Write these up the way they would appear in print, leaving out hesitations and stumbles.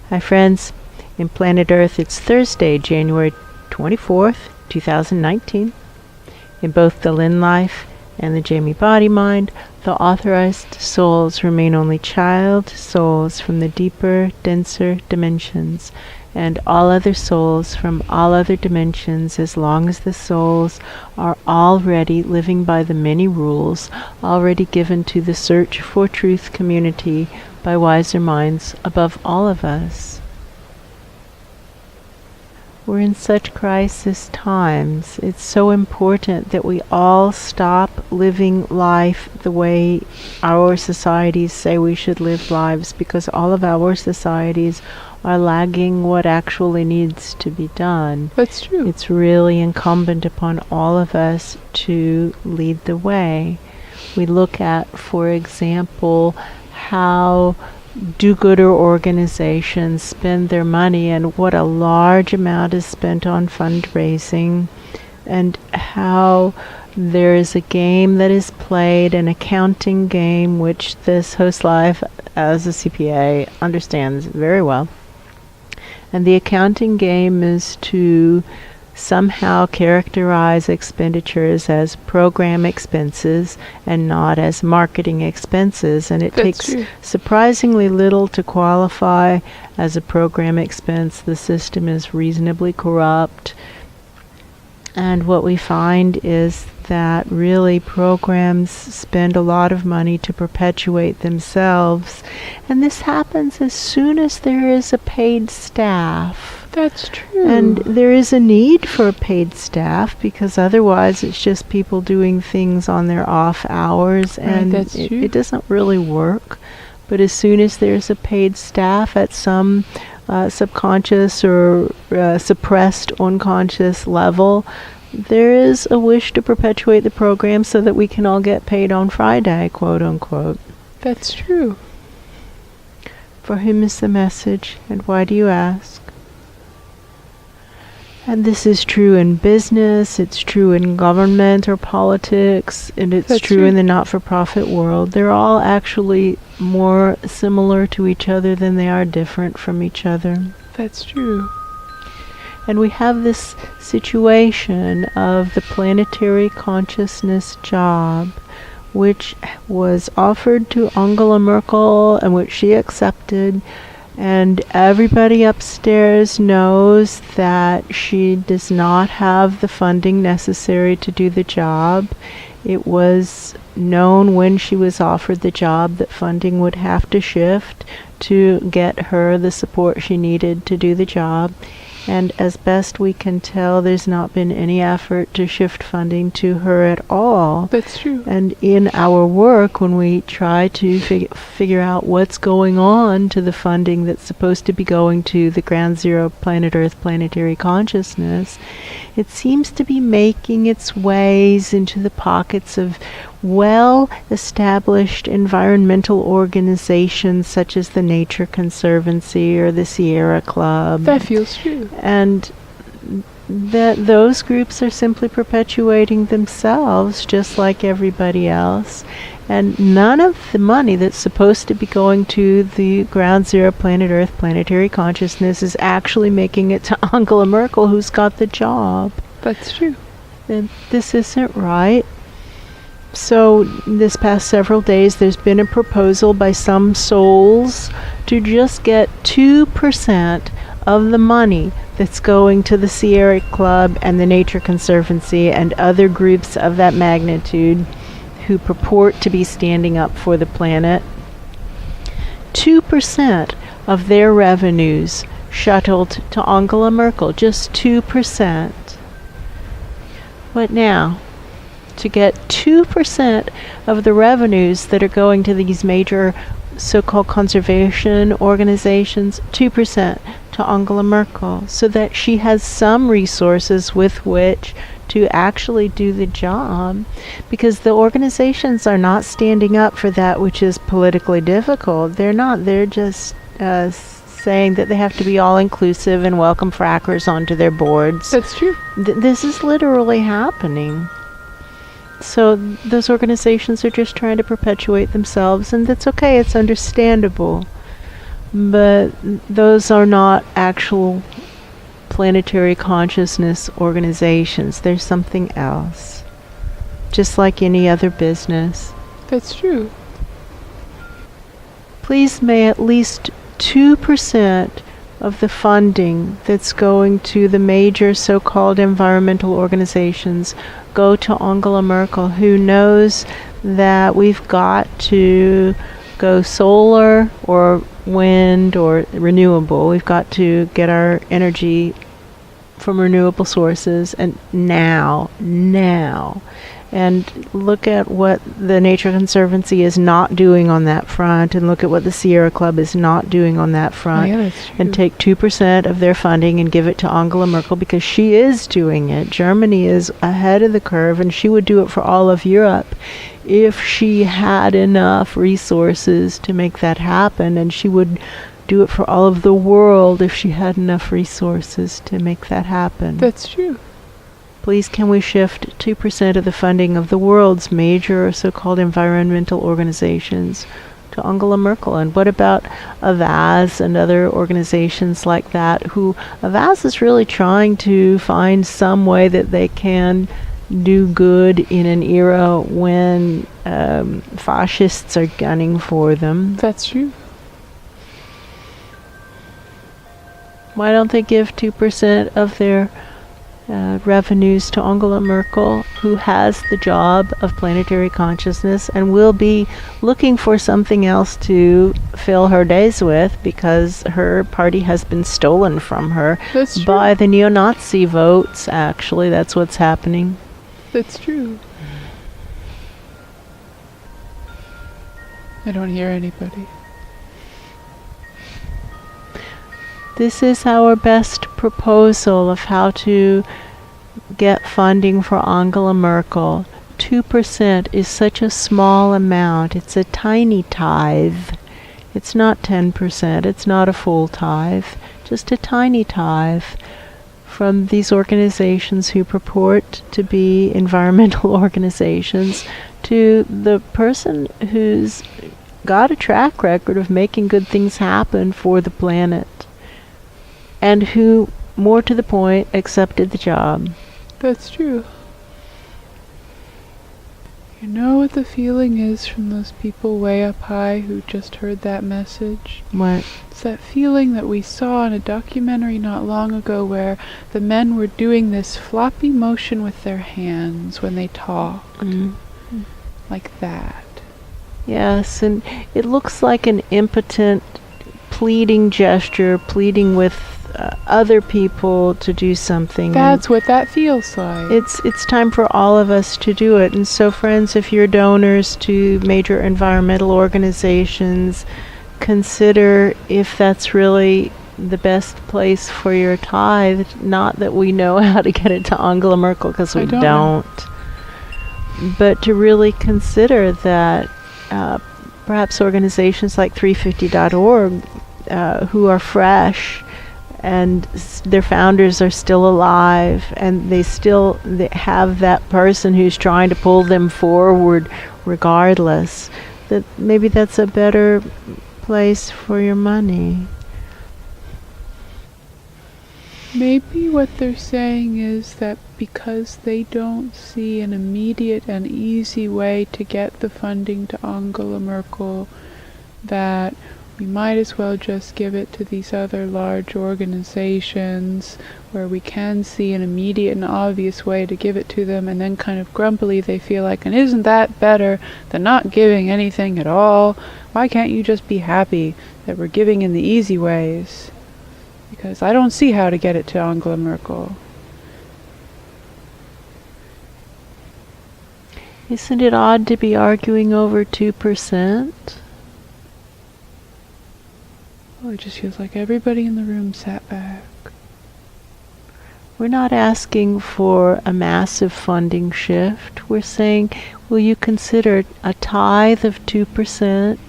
Hi friends, in Planet Earth it's Thursday, January 24th, 2019. In both the Lynn life and the Jamie body mind, the authorized souls remain only child souls from the deeper, denser dimensions, and all other souls from all other dimensions, as long as the souls are already living by the many rules already given to the search for truth community by wiser minds above all of us. We're in such crisis times. It's so important that we all stop living life the way our societies say we should live lives, because all of our societies are lagging what actually needs to be done. That's true. It's really incumbent upon all of us to lead the way. We look at, for example, how do-gooder organizations spend their money and what a large amount is spent on fundraising, and how there is a game that is played, an accounting game, which this host live as a CPA understands very well. And the accounting game is to somehow characterize expenditures as program expenses and not as marketing expenses, and it takes surprisingly little to qualify as a program expense. The system is reasonably corrupt, and what we find is that really programs spend a lot of money to perpetuate themselves, and this happens as soon as there is a paid staff. That's true. And there is a need for a paid staff, because otherwise it's just people doing things on their off hours, and it doesn't really work. But as soon as there's a paid staff at some subconscious or suppressed unconscious level, there is a wish to perpetuate the program so that we can all get paid on Friday, quote unquote. That's true. For whom is the message, and why do you ask? And this is true in business, it's true in government or politics, and it's true in the not-for-profit world. They're all actually more similar to each other than they are different from each other. That's true. And we have this situation of the planetary consciousness job, which was offered to Angela Merkel and which she accepted. And everybody upstairs knows that she does not have the funding necessary to do the job. It was known when she was offered the job that funding would have to shift to get her the support she needed to do the job. And as best we can tell, there's not been any effort to shift funding to her at all. That's true. And in our work, when we try to figure out what's going on to the funding that's supposed to be going to the Ground Zero Planet Earth Planetary Consciousness, it seems to be making its ways into the pockets of well-established environmental organizations such as the Nature Conservancy or the Sierra Club. That feels true. And that those groups are simply perpetuating themselves just like everybody else. And none of the money that's supposed to be going to the Ground Zero Planet Earth Planetary Consciousness is actually making it to Angela Merkel, who's got the job. That's true. And this isn't right. So this past several days there's been a proposal by some souls to just get 2% of the money that's going to the Sierra Club and the Nature Conservancy and other groups of that magnitude who purport to be standing up for the planet. 2% of their revenues shuttled to Angela Merkel, just 2%. What now? To get 2% of the revenues that are going to these major so-called conservation organizations, 2% to Angela Merkel, so that she has some resources with which to actually do the job, because the organizations are not standing up for that which is politically difficult. They're just saying that they have to be all-inclusive and welcome frackers onto their boards. That's true. This is literally happening. So those organizations are just trying to perpetuate themselves, and that's okay, it's understandable. but those are not actual planetary consciousness organizations. There's something else. Just like any other business. That's true. Please may at least 2% of the funding that's going to the major so-called environmental organizations go to Angela Merkel, who knows that we've got to go solar or wind or renewable. We've got to get our energy from renewable sources, and now. And look at what the Nature Conservancy is not doing on that front, and look at what the Sierra Club is not doing on that front. Oh, yeah, that's true. And take 2% of their funding and give it to Angela Merkel, because she is doing it. Germany is ahead of the curve, and she would do it for all of Europe if she had enough resources to make that happen, and she would do it for all of the world if she had enough resources to make that happen. That's true. Please can we shift 2% of the funding of the world's major so-called environmental organizations to Angela Merkel? And what about Avaz and other organizations like that, who Avaz is really trying to find some way that they can do good in an era when fascists are gunning for them. That's true. Why don't they give 2% of their revenues to Angela Merkel, who has the job of planetary consciousness and will be looking for something else to fill her days with, because her party has been stolen from her by the neo-Nazi votes. Actually, that's what's happening. That's true. I don't hear anybody. This is our best proposal of how to get funding for Angela Merkel. 2% is such a small amount. It's a tiny tithe. It's not 10%. It's not a full tithe. Just a tiny tithe from these organizations who purport to be environmental organizations to the person who's got a track record of making good things happen for the planet, and who, more to the point, accepted the job. That's true. You know what the feeling is from those people way up high who just heard that message? What? It's that feeling that we saw in a documentary not long ago, where the men were doing this floppy motion with their hands when they talked. Mm-hmm. Like that. Yes, and it looks like an impotent, pleading gesture, pleading with other people to do something. That's what that feels like. It's time for all of us to do it. And so, friends, if you're donors to major environmental organizations, consider if that's really the best place for your tithe. Not that we know how to get it to Angela Merkel, because we don't. But to really consider that perhaps organizations like 350.org, who are fresh, and their founders are still alive, and they have that person who's trying to pull them forward regardless, that maybe that's a better place for your money. Maybe what they're saying is that because they don't see an immediate and easy way to get the funding to Angela Merkel, that we might as well just give it to these other large organizations where we can see an immediate and obvious way to give it to them, and then kind of grumpily they feel like, and isn't that better than not giving anything at all? Why can't you just be happy that we're giving in the easy ways? Because I don't see how to get it to Angela Merkel. Isn't it odd to be arguing over 2%? Well, it just feels like everybody in the room sat back. We're not asking for a massive funding shift. We're saying, will you consider a tithe of 2%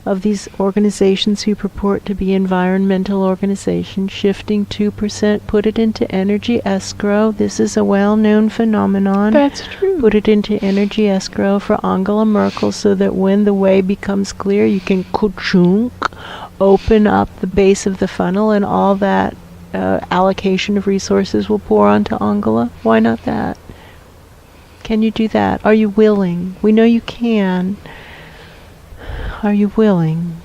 of these organizations who purport to be environmental organizations, shifting 2%, put it into energy escrow. This is a well-known phenomenon. That's true. Put it into energy escrow for Angela Merkel, so that when the way becomes clear, you can ka-chunk open up the base of the funnel and all that allocation of resources will pour onto Angela? Why not that? Can you do that? Are you willing? We know you can. Are you willing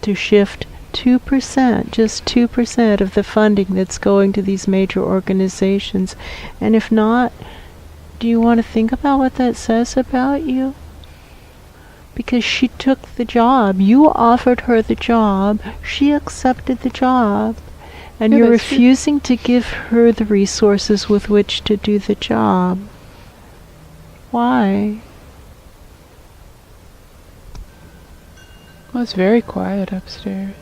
to shift 2%, just 2% of the funding that's going to these major organizations? And if not, do you want to think about what that says about you? Because she took the job. You offered her the job. She accepted the job. And you're refusing to give her the resources with which to do the job. Why? Well, it's very quiet upstairs.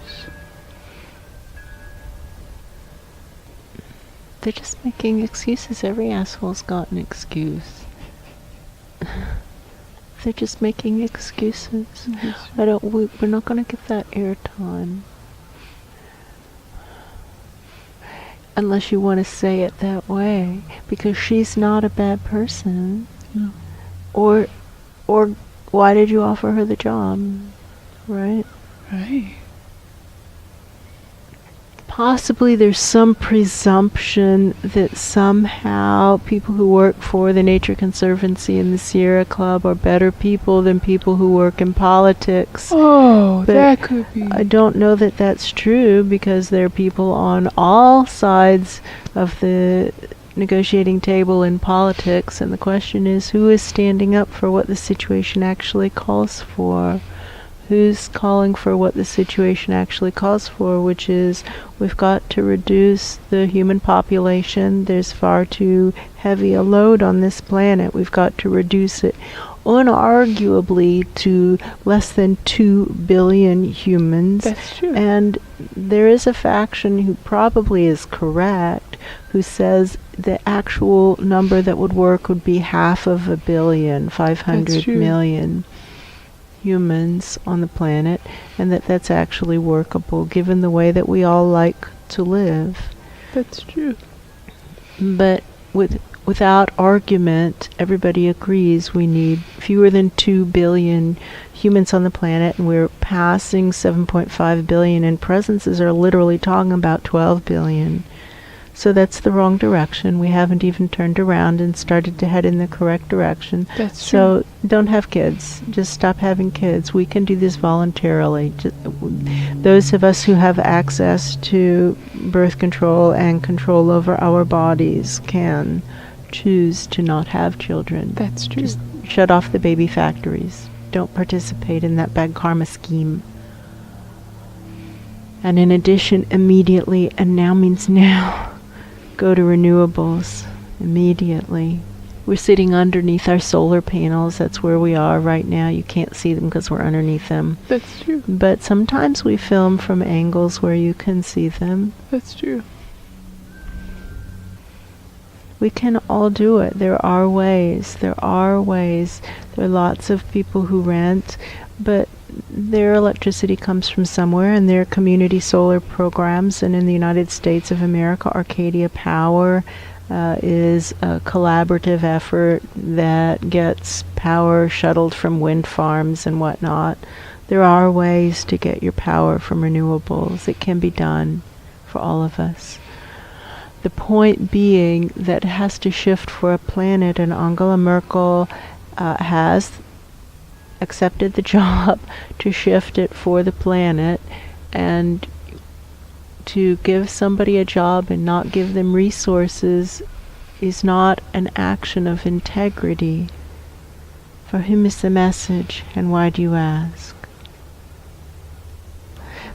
They're just making excuses. Every asshole's got an excuse. They're just making excuses. We're not going to give that airtime. Unless you want to say it that way. Because she's not a bad person. No. Or why did you offer her the job? Right? Right. Possibly there's some presumption that somehow people who work for the Nature Conservancy and the Sierra Club are better people than people who work in politics. Oh, But that could be. I don't know that that's true, because there are people on all sides of the negotiating table in politics, and the question is, who is standing up for what the situation actually calls for? Who's calling for what the situation actually calls for, which is we've got to reduce the human population. There's far too heavy a load on this planet. We've got to reduce it unarguably to less than 2 billion humans. That's true. And there is a faction who probably is correct, who says the actual number that would work would be 500 million, 500 million humans on the planet, and that's actually workable given the way that we all like to live. That's true. But without argument, everybody agrees we need fewer than 2 billion humans on the planet, and we're passing 7.5 billion, and presences are literally talking about 12 billion. So that's the wrong direction. We haven't even turned around and started to head in the correct direction. That's so true. Don't have kids. Just stop having kids. We can do this voluntarily. Those of us who have access to birth control and control over our bodies can choose to not have children. That's true. Just shut off the baby factories. Don't participate in that bad karma scheme. And in addition, immediately, and now means now, go to renewables immediately. We're sitting underneath our solar panels. That's where we are right now. You can't see them because we're underneath them. That's true. But sometimes we film from angles where you can see them. That's true. We can all do it. There are ways. There are ways. There are lots of people who rent, but their electricity comes from somewhere, and their community solar programs. And in the United States of America, Arcadia Power is a collaborative effort that gets power shuttled from wind farms and whatnot. There are ways to get your power from renewables. It can be done for all of us. The point being that it has to shift for a planet, and Angela Merkel has accepted the job to shift it for the planet. And to give somebody a job and not give them resources is not an action of integrity. For whom is the message, and why do you ask?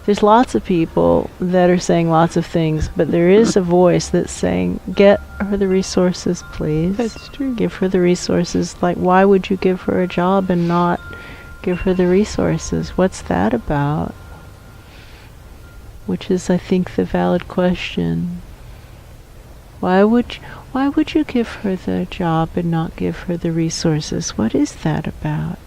There's lots of people that are saying lots of things, but there is a voice that's saying, get her the resources, please. That's true. Give her the resources. Like, why would you give her a job and not give her the resources? What's that about? Which is, I think, the valid question. Why would you give her the job and not give her the resources? What is that about?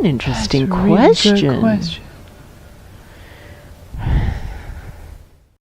an interesting That's a really question. good question.